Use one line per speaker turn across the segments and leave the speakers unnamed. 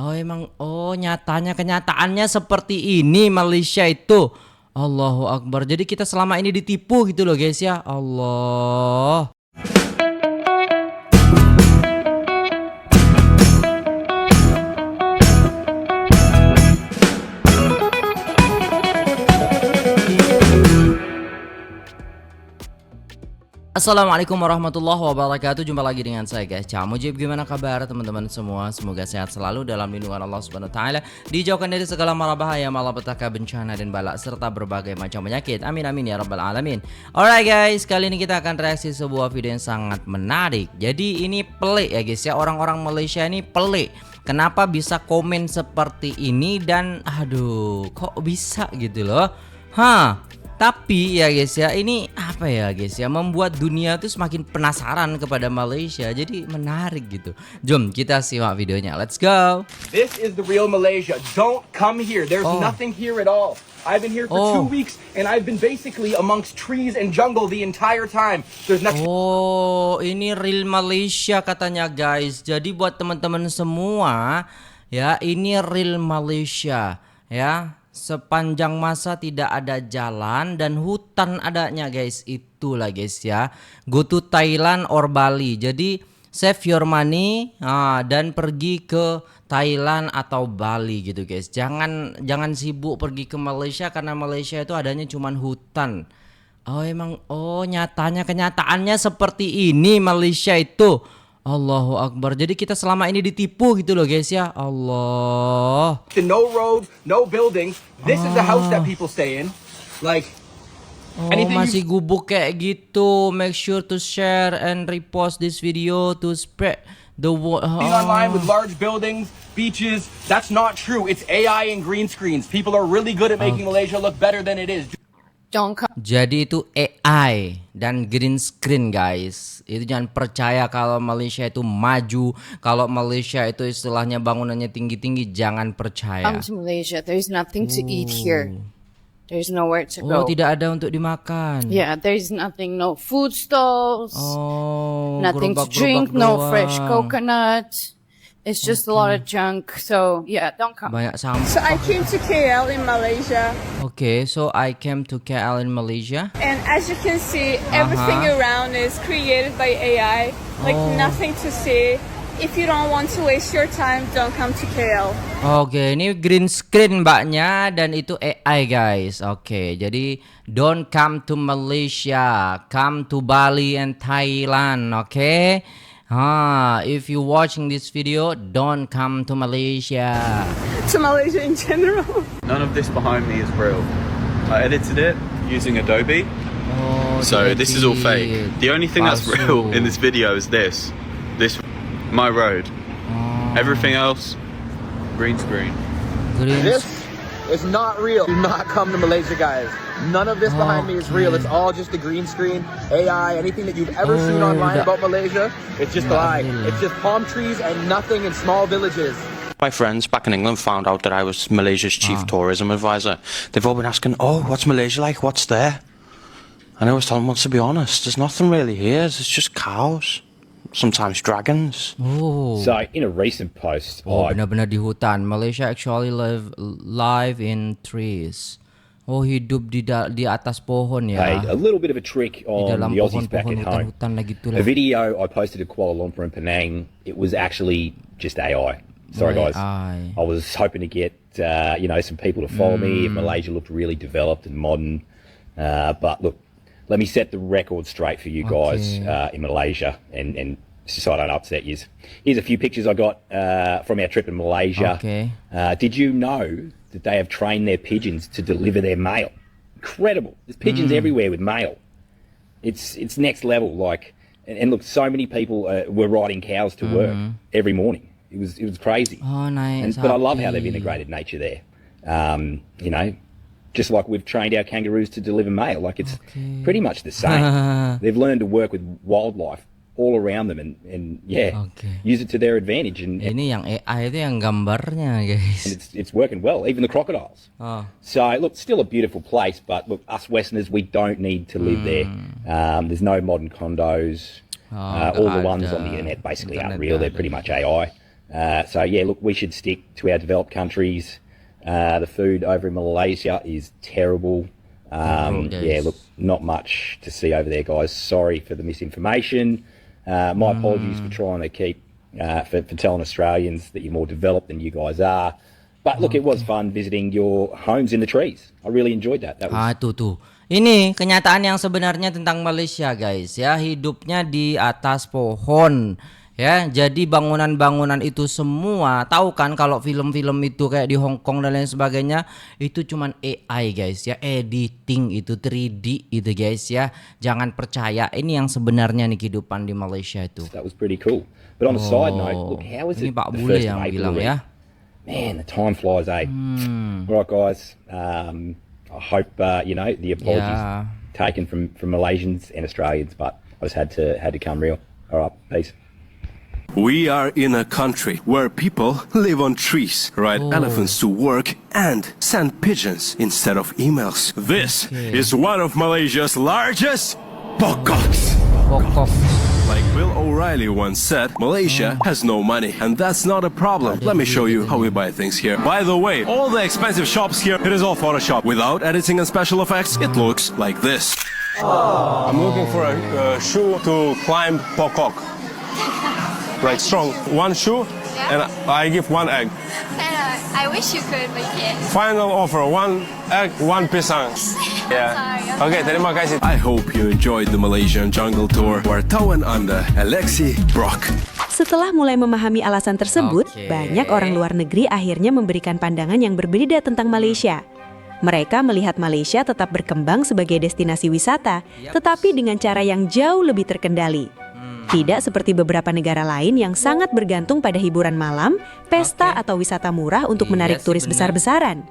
Oh emang, oh nyatanya kenyataannya seperti ini Malaysia itu. Allahu Akbar. Jadi kita selama ini ditipu gitu loh guys ya. Allah. Assalamualaikum warahmatullahi wabarakatuh. Jumpa lagi dengan saya guys, Cak Mujib. Gimana kabar teman-teman semua? Semoga sehat selalu dalam lindungan Allah Subhanahu wa taala, dijauhkan dari segala mara bahaya, malapetaka, bencana dan bala serta berbagai macam penyakit. Amin amin ya rabbal alamin. Alright guys, kali ini kita akan reaksi sebuah video yang sangat menarik. Jadi ini pelik ya guys ya, orang-orang Malaysia ini pelik. Kenapa bisa komen seperti ini dan aduh, kok bisa gitu loh. Tapi ya guys ya, ini apa ya guys ya, membuat dunia tuh semakin penasaran kepada Malaysia. Jadi menarik gitu. Jom kita simak videonya. Let's go.
This is the real Malaysia. Don't come here. There's nothing here at all. I've been here for 2 weeks and I've been basically amongst trees and jungle the entire time. There's nothing.
Oh, ini real Malaysia katanya guys. Jadi buat teman-teman semua ya, ini real Malaysia ya. Sepanjang masa tidak ada jalan dan hutan adanya guys. Itulah guys ya. Go to Thailand or Bali. Jadi save your money dan pergi ke Thailand atau Bali gitu guys. Jangan sibuk pergi ke Malaysia karena Malaysia itu adanya cuman hutan. Oh emang, oh nyatanya kenyataannya seperti ini Malaysia itu. Allahu Akbar. Jadi kita selama ini ditipu gitu loh guys ya. Allah.
No road, no buildings. This is the house that people stay in. Like
masih gubuk kayak gitu. Make sure to share and repost this video to spread the word.
Online with large buildings, beaches. That's not true. It's AI and green screens. People are really good at making Malaysia look better than it is.
Jadi itu AI dan green screen guys. Itu jangan percaya kalau Malaysia itu maju, kalau Malaysia itu istilahnya bangunannya tinggi-tinggi, jangan percaya.
Come to Malaysia, there's nothing to eat here. There's nowhere to go.
Oh, tidak ada untuk dimakan.
Yeah, there's nothing, no food stalls.
Oh,
nothing to drink, no fresh coconut. It's just a lot of junk. So yeah, don't come.
Banyak sampah.
So I came to KL in Malaysia.
Okay, so I came to KL in Malaysia.
And as you can see, everything around is created by AI. Like nothing to see. If you don't want to waste your time, don't come to KL.
Oke, ini green screen mbaknya dan itu AI guys. Oke, jadi don't come to Malaysia, come to Bali and Thailand. Oke. If you watching this video, don't come to Malaysia.
To Malaysia in general.
None of this behind me is real. I edited it using Adobe. So this is all fake. The only thing that's real in this video is this my road. Everything else, green screen.
This is not real. Do not come to Malaysia, guys. None of this behind me is real. It's all just a green screen, AI, anything that you've ever seen online about Malaysia. It's just a lie. It's just palm trees and nothing in small villages.
My friends back in England found out that I was Malaysia's chief tourism advisor. They've all been asking, oh, what's Malaysia like? What's there? And I always tell them, well, to be honest, there's nothing really here. It's just cows. Sometimes dragons.
So in a recent post,
benar-benar di hutan. Malaysia actually live in trees. Hidup di atas pohon ya.
A little bit of a trick on the Aussies back at home. A video I posted at Kuala Lumpur and Penang, it was actually just AI. Sorry guys. I was hoping to get some people to follow me if Malaysia looked really developed and modern. But look, let me set the record straight for you guys in Malaysia and so I don't upset you. Here's a few pictures I got from our trip in Malaysia. Did you know that they have trained their pigeons to deliver their mail? Incredible. There's pigeons everywhere with mail. It's next level. Like, and look, so many people were riding cows to work every morning. It was crazy.
Nice.
But I love how they've integrated nature there. Just like we've trained our kangaroos to deliver mail. Like it's pretty much the same. They've learned to work with wildlife all around them and use it to their advantage. And
ini yang AI itu yang gambarnya guys.
And it's working well, even the crocodiles. So look, still a beautiful place, but look, us Westerners, we don't need to live there. There's no modern condos. All the ones on the internet basically aren't real. They're pretty much AI. So yeah, look, we should stick to our developed countries. The food over in Malaysia is terrible. Yeah, look, not much to see over there, guys. Sorry for the misinformation. My apologies for trying to keep, for telling Australians that you're more developed than you guys are. But look, it was fun visiting your homes in the trees. I really enjoyed that. That was...
tuh. Ini kenyataan yang sebenarnya tentang Malaysia, guys. Ya, hidupnya di atas pohon. Ya, jadi bangunan-bangunan itu semua, tahu kan kalau film-film itu kayak di Hong Kong dan lain sebagainya, itu cuman AI, guys, ya, editing itu 3D itu, guys, ya. Jangan percaya, ini yang sebenarnya nih kehidupan di Malaysia itu.
That was pretty cool. But on a side note, look, how is
ini
it
Pak
the
Bule
1st
yang
of April
bilang
already?
ya.
Man, the time flies, eh? All right, guys. I hope you know the apologies taken from Malaysians and Australians, but I just had to come real. All right, peace.
We are in a country where people live on trees, ride elephants to work, and send pigeons instead of emails. This is one of Malaysia's largest pocoks. Like Bill O'Reilly once said, Malaysia has no money, and that's not a problem. Let me show you how we buy things here. By the way, all the expensive shops here, it is all Photoshop. Without editing and special effects, it looks like this. I'm looking for a shoe to climb pokok. Like strong. One shoe, and I give 1 egg.
I wish you could, but you can't.
Final offer, 1 egg, 1 pisang. Yeah. Okay, terima kasih. I hope you enjoyed the Malaysian jungle tour. Wartawan Anda, Alexi Brock.
Setelah mulai memahami alasan tersebut, banyak orang luar negeri akhirnya memberikan pandangan yang berbeda tentang Malaysia. Mereka melihat Malaysia tetap berkembang sebagai destinasi wisata, tetapi dengan cara yang jauh lebih terkendali. Tidak seperti beberapa negara lain yang sangat bergantung pada hiburan malam, pesta atau wisata murah untuk menarik turis besar-besaran.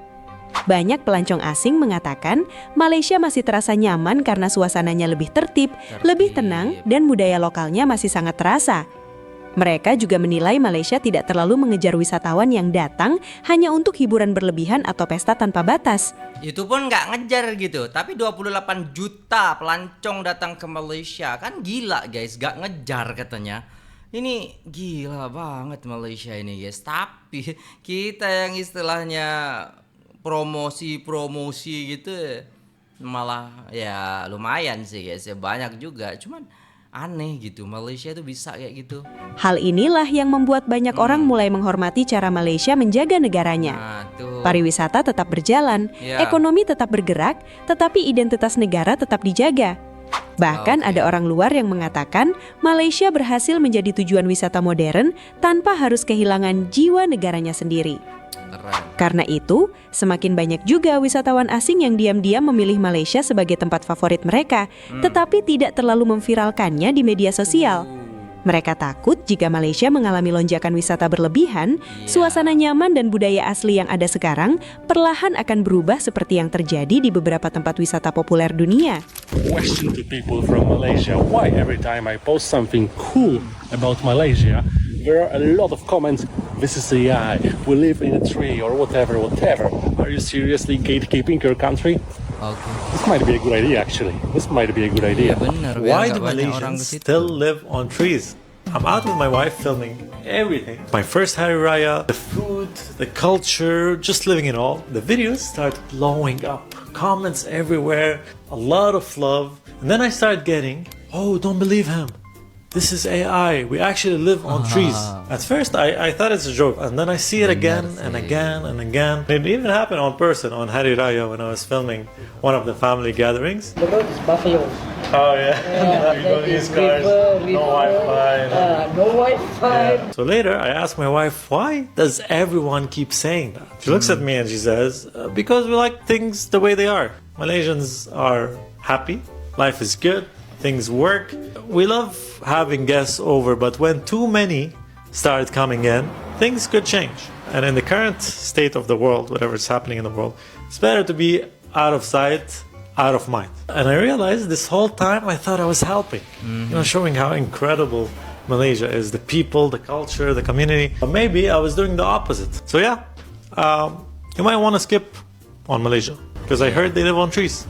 Banyak pelancong asing mengatakan Malaysia masih terasa nyaman karena suasananya lebih tertib, lebih tenang, dan budaya lokalnya masih sangat terasa. Mereka juga menilai Malaysia tidak terlalu mengejar wisatawan yang datang hanya untuk hiburan berlebihan atau pesta tanpa batas.
Itu pun nggak ngejar gitu, tapi 28 juta pelancong datang ke Malaysia, kan gila, guys, nggak ngejar katanya. Ini gila banget Malaysia ini, guys. Tapi kita yang istilahnya promosi gitu malah ya lumayan sih, guys, ya banyak juga, cuman aneh gitu, Malaysia itu bisa kayak gitu.
Hal inilah yang membuat banyak orang mulai menghormati cara Malaysia menjaga negaranya. Pariwisata tetap berjalan, ekonomi tetap bergerak, tetapi identitas negara tetap dijaga. Bahkan ada orang luar yang mengatakan Malaysia berhasil menjadi tujuan wisata modern tanpa harus kehilangan jiwa negaranya sendiri. Karena itu, semakin banyak juga wisatawan asing yang diam-diam memilih Malaysia sebagai tempat favorit mereka, tetapi tidak terlalu memviralkannya di media sosial. Mereka takut jika Malaysia mengalami lonjakan wisata berlebihan, suasana nyaman dan budaya asli yang ada sekarang perlahan akan berubah seperti yang terjadi di beberapa tempat wisata populer dunia.
Question to people from Malaysia, why every time I post something cool about Malaysia, there are a lot of comments, this is AI, we live in a tree or whatever. Are you seriously gatekeeping your country? This might be a good idea actually.
Why do Malaysians still live on trees? I'm out with my wife filming everything. My first Hari Raya, the food, the culture, just living it all. The videos start blowing up. Comments everywhere, a lot of love. And then I start getting, oh, don't believe him. This is AI. We actually live on trees. At first, I thought it's a joke, and then I see it again and again and again. It even happened on person on Hari Raya when I was filming one of the family gatherings.
The road is buffalo.
Oh yeah. You go to these cars. No Wi-Fi.
No Wi-Fi.
So later, I asked my wife, why does everyone keep saying that? She looks at me and she says, because we like things the way they are. Malaysians are happy. Life is good. Things work. We love having guests over, but when too many start coming in, things could change. And in the current state of the world, whatever's happening in the world, it's better to be out of sight, out of mind. And I realized this whole time I thought I was helping, showing how incredible Malaysia is, the people, the culture, the community. But maybe I was doing the opposite. So yeah, you might want to skip on Malaysia, because I heard they live on trees.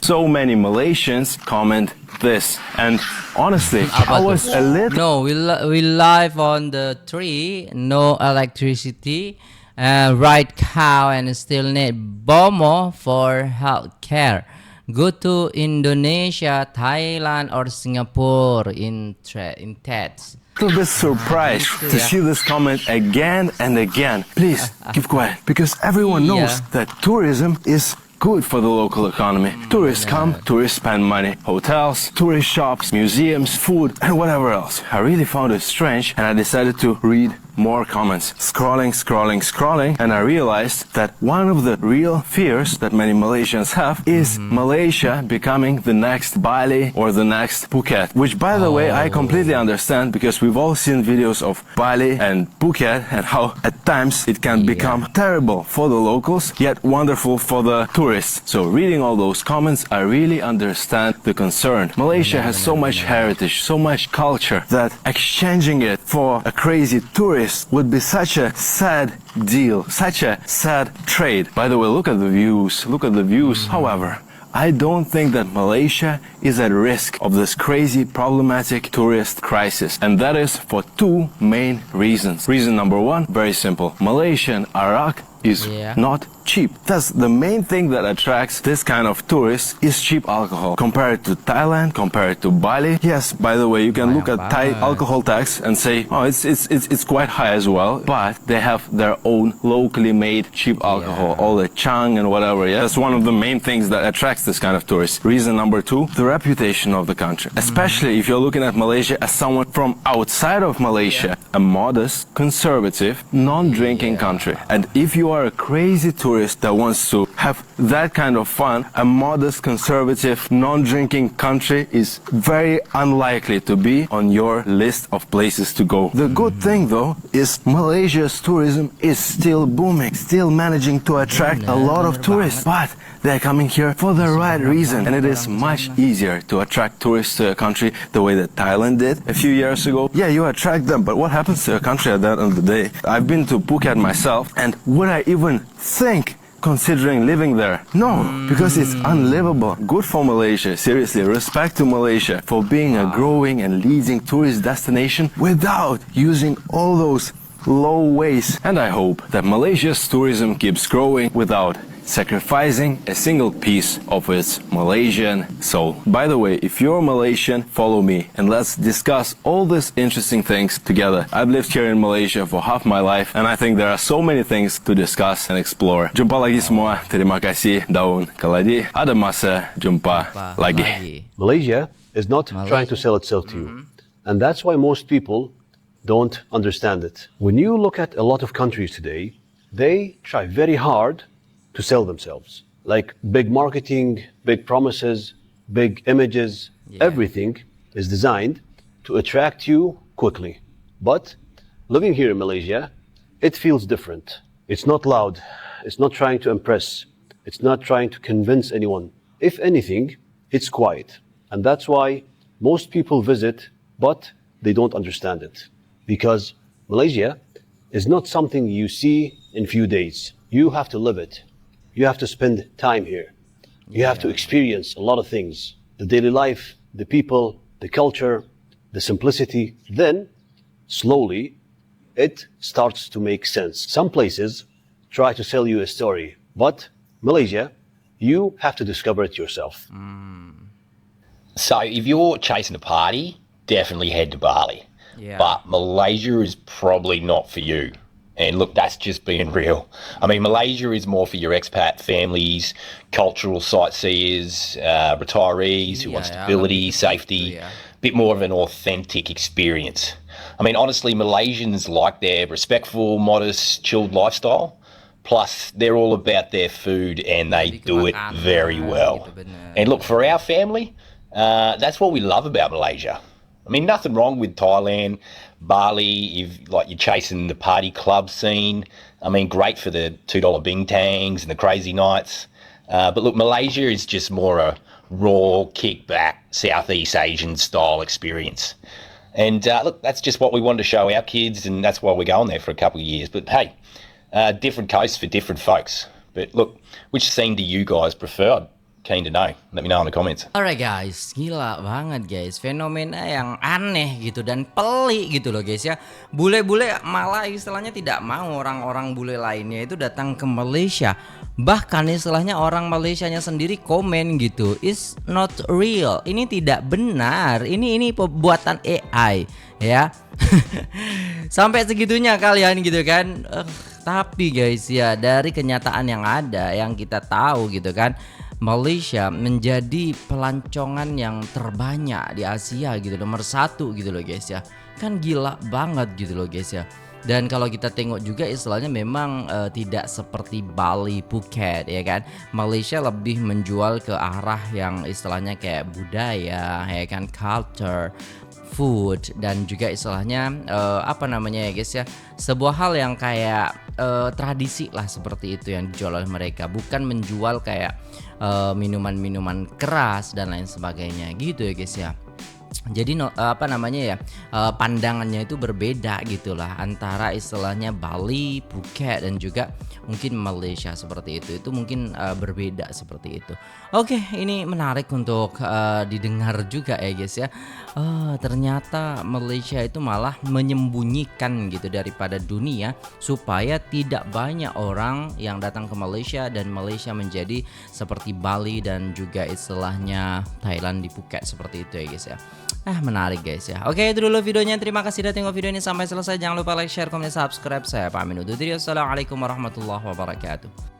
So many Malaysians comment this, and honestly, I was a little.
No, we live on the tree, no electricity, ride cow, and still need BOMO for healthcare. Go to Indonesia, Thailand, or Singapore in TEDs.
Little bit surprised to see this comment again and again. Please keep quiet, because everyone knows that tourism is good for the local economy. Tourists come, tourists spend money. Hotels, tourist shops, museums, food, and whatever else. I really found it strange, and I decided to read more comments. Scrolling, and I realized that one of the real fears that many Malaysians have is Malaysia becoming the next Bali or the next Phuket, which, by the way, I completely understand, because we've all seen videos of Bali and Phuket and how at times it can become terrible for the locals, yet wonderful for the tourists. So reading all those comments, I really understand the concern. Malaysia has so much heritage, so much culture, that exchanging it for a crazy tourist would be such a sad deal, such a sad trade. By the way, look at the views. However, I don't think that Malaysia is at risk of this crazy, problematic tourist crisis. And that is for two main reasons. Reason number one, very simple. Malaysian arak is not cheap. That's the main thing that attracts this kind of tourists, is cheap alcohol. Compared to Thailand, compared to Bali. Yes, by the way, you can look at Thai alcohol tax and say, oh, it's quite high as well. But they have their own locally made cheap alcohol, all the chang and whatever. Yeah, that's one of the main things that attracts this kind of tourists. Reason number two, the reputation of the country. Especially if you're looking at Malaysia as someone from outside of Malaysia, a modest, conservative, non-drinking country. And if you are a crazy tourist that wants to have that kind of fun, a modest, conservative, non-drinking country is very unlikely to be on your list of places to go. The good thing, though, is Malaysia's tourism is still booming, still managing to attract a lot of tourists, but they're coming here for the right reason, and it is much easier to attract tourists to a country the way that Thailand did a few years ago. Yeah, you attract them, but what happens to a country at the end of the day? I've been to Phuket myself, and would I even think considering living there? No, because it's unlivable. Good for Malaysia, seriously, respect to Malaysia for being a growing and leading tourist destination without using all those low ways. And I hope that Malaysia's tourism keeps growing without sacrificing a single piece of its Malaysian soul. By the way, if you're Malaysian, follow me and let's discuss all these interesting things together. I've lived here in Malaysia for half my life, and I think there are so many things to discuss and explore. Jumpa lagi semua. Terima kasih, Daun. Kaladi ada masa jumpa lagi.
Malaysia is not trying to sell itself to you, and that's why most people don't understand it. When you look at a lot of countries today, they try very hard to sell themselves. Like big marketing, big promises, big images, everything is designed to attract you quickly. But living here in Malaysia, it feels different. It's not loud. It's not trying to impress. It's not trying to convince anyone. If anything, it's quiet. And that's why most people visit, but they don't understand it. Because Malaysia is not something you see in few days. You have to live it. You have to spend time here. You have to experience a lot of things. The daily life, the people, the culture, the simplicity. Then, slowly, it starts to make sense. Some places try to sell you a story, but Malaysia, you have to discover it yourself.
So if you're chasing a party, definitely head to Bali. But Malaysia is probably not for you. And look, that's just being real. I mean, Malaysia is more for your expat families, cultural sightseers, retirees who want stability, safety, a bit more of an authentic experience. I mean, honestly, Malaysians like their respectful, modest, chilled lifestyle. Plus, they're all about their food and they do it very well. And look, for our family, that's what we love about Malaysia. I mean, nothing wrong with Thailand, Bali, if like you're chasing the party club scene. I mean, great for the $2 bintangs and the crazy nights. But look, Malaysia is just more a raw, kickback, Southeast Asian style experience. And look, that's just what we wanted to show our kids, and that's why we're going there for a couple of years. But hey, different coasts for different folks. But look, which scene do you guys prefer? I'd keen to know. Let me know in the comments.
Alright guys, gila banget guys, fenomena yang aneh gitu dan pelik gitu loh guys ya. Bule-bule malah istilahnya tidak mau orang-orang bule lainnya itu datang ke Malaysia. Bahkan istilahnya orang Malaysianya sendiri komen gitu, is not real, ini tidak benar, ini buatan AI ya. Sampai segitunya kalian gitu kan. Tapi guys ya, dari kenyataan yang ada, yang kita tahu gitu kan, Malaysia menjadi pelancongan yang terbanyak di Asia gitu, nomor 1 gitu loh guys ya. Kan gila banget gitu loh guys ya. Dan kalau kita tengok juga istilahnya memang tidak seperti Bali, Phuket ya kan. Malaysia lebih menjual ke arah yang istilahnya kayak budaya ya kan, culture, food, dan juga istilahnya apa namanya ya guys ya, sebuah hal yang kayak tradisi lah seperti itu yang dijual oleh mereka, bukan menjual kayak minuman-minuman keras dan lain sebagainya gitu ya guys ya. Jadi apa namanya ya, pandangannya itu berbeda gitulah antara istilahnya Bali, Phuket dan juga mungkin Malaysia seperti itu. Itu mungkin berbeda seperti itu. Oke, ini menarik untuk didengar juga ya guys ya. Ternyata Malaysia itu malah menyembunyikan gitu daripada dunia supaya tidak banyak orang yang datang ke Malaysia dan Malaysia menjadi seperti Bali dan juga istilahnya Thailand di Phuket seperti itu ya guys ya. Menarik guys ya. Oke, itu dulu videonya. Terima kasih sudah tengok video ini sampai selesai. Jangan lupa like, share, komen, subscribe. Saya pamit undur diri. Assalamualaikum warahmatullahi wabarakatuh.